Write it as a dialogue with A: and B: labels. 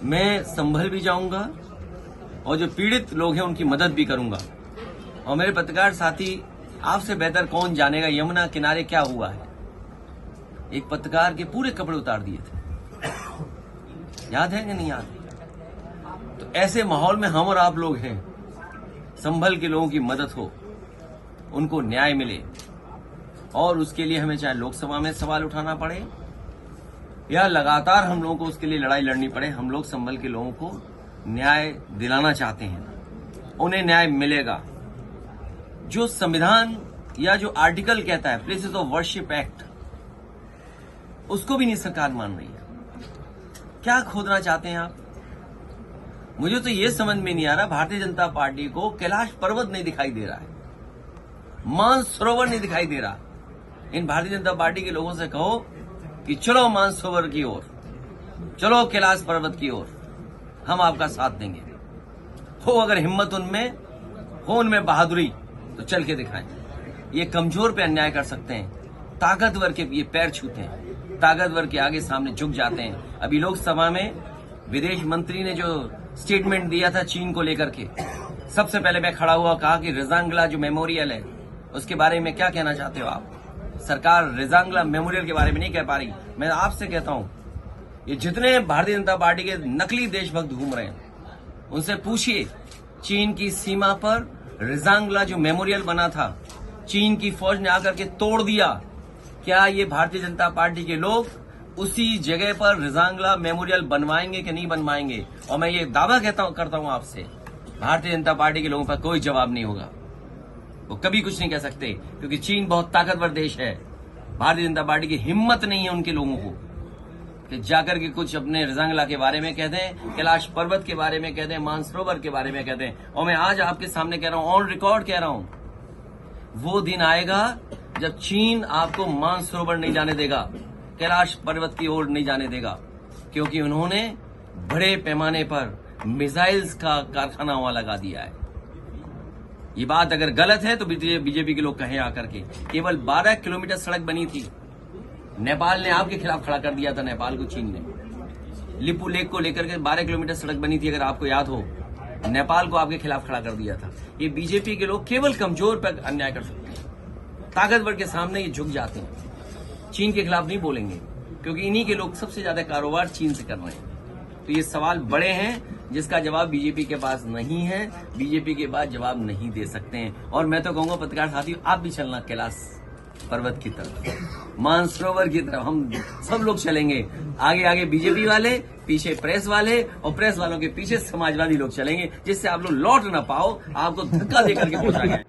A: मैं संभल भी जाऊंगा और जो पीड़ित लोग हैं उनकी मदद भी करूंगा। और मेरे पत्रकार साथी, आपसे बेहतर कौन जानेगा यमुना किनारे क्या हुआ है। एक पत्रकार के पूरे कपड़े उतार दिए थे, याद है कि नहीं याद? तो ऐसे माहौल में हम और आप लोग हैं। संभल के लोगों की मदद हो, उनको न्याय मिले, और उसके लिए हमें चाहे लोकसभा में सवाल उठाना पड़े या लगातार हम लोगों को उसके लिए लड़ाई लड़नी पड़े, हम लोग संभल के लोगों को न्याय दिलाना चाहते हैं। उन्हें न्याय मिलेगा। जो संविधान या जो आर्टिकल कहता है प्लेसेस ऑफ वर्शिप एक्ट, उसको भी नहीं सरकार मान रही है। क्या खोदना चाहते हैं आप? मुझे तो ये समझ में नहीं आ रहा, भारतीय जनता पार्टी को कैलाश पर्वत नहीं दिखाई दे रहा है, मानसरोवर नहीं दिखाई दे रहा। इन भारतीय जनता पार्टी के लोगों से कहो कि चलो मानसरोवर की ओर, चलो कैलाश पर्वत की ओर, हम आपका साथ देंगे। हो अगर हिम्मत उनमें हो, उनमें बहादुरी, तो चल के दिखाएं। ये कमजोर पे अन्याय कर सकते हैं, ताकतवर के ये पैर छूते हैं, ताकतवर के आगे सामने झुक जाते हैं। अभी लोकसभा में विदेश मंत्री ने जो स्टेटमेंट दिया था चीन को लेकर के, सबसे पहले मैं खड़ा हुआ, कहा कि रिजांगला जो मेमोरियल है उसके बारे में क्या कहना चाहते हो आप? सरकार रिजांगला मेमोरियल के बारे में नहीं कह पा रही। मैं आपसे कहता हूं, ये जितने भारतीय जनता पार्टी के नकली देशभक्त घूम रहे हैं, उनसे पूछिए, चीन की सीमा पर रिजांगला जो मेमोरियल बना था, चीन की फौज ने आकर के तोड़ दिया। क्या ये भारतीय जनता पार्टी के लोग उसी जगह पर रिजांगला मेमोरियल बनवाएंगे कि नहीं बनवाएंगे? और मैं ये दावा करता हूं आपसे, भारतीय जनता पार्टी के लोगों पर कोई जवाब नहीं होगा। वो कभी कुछ नहीं कह सकते, क्योंकि चीन बहुत ताकतवर देश है। भारतीय जनता पार्टी की हिम्मत नहीं है उनके लोगों को कि जाकर के कुछ अपने रिजांगला के बारे में कह दें, कैलाश पर्वत के बारे में कह दें, मानसरोवर के बारे में कह दें। और मैं आज आपके सामने कह रहा हूं, ऑन रिकॉर्ड कह रहा हूं, वो दिन आएगा जब चीन आपको मानसरोवर नहीं जाने देगा, कैलाश पर्वत की ओर नहीं जाने देगा, क्योंकि उन्होंने बड़े पैमाने पर मिसाइल्स का कारखाना वहां लगा दिया है। ये बात अगर गलत है तो बीजेपी के लोग कहें आकर के। केवल 12 किलोमीटर सड़क बनी थी, नेपाल ने आपके खिलाफ खड़ा कर दिया था। नेपाल को चीन ने लिपू लेक को लेकर के 12 किलोमीटर सड़क बनी थी, अगर आपको याद हो, नेपाल को आपके खिलाफ खड़ा कर दिया था। ये बीजेपी के लोग केवल कमजोर पर अन्याय कर सकते हैं, ताकतवर के सामने ये झुक जाते हैं। चीन के खिलाफ नहीं बोलेंगे, क्योंकि इन्हीं के लोग सबसे ज्यादा कारोबार चीन से कर रहे हैं। तो ये सवाल बड़े हैं जिसका जवाब बीजेपी के पास नहीं है, बीजेपी के पास जवाब नहीं दे सकते हैं। और मैं तो कहूंगा पत्रकार साथियों, आप भी चलना कैलाश पर्वत की तरफ, मानसरोवर की तरफ, हम सब लोग चलेंगे। आगे आगे बीजेपी वाले, पीछे प्रेस वाले, और प्रेस वालों के पीछे समाजवादी लोग चलेंगे, जिससे आप लोग लौट ना पाओ, आपको धक्का देकर के पहुंचा गया।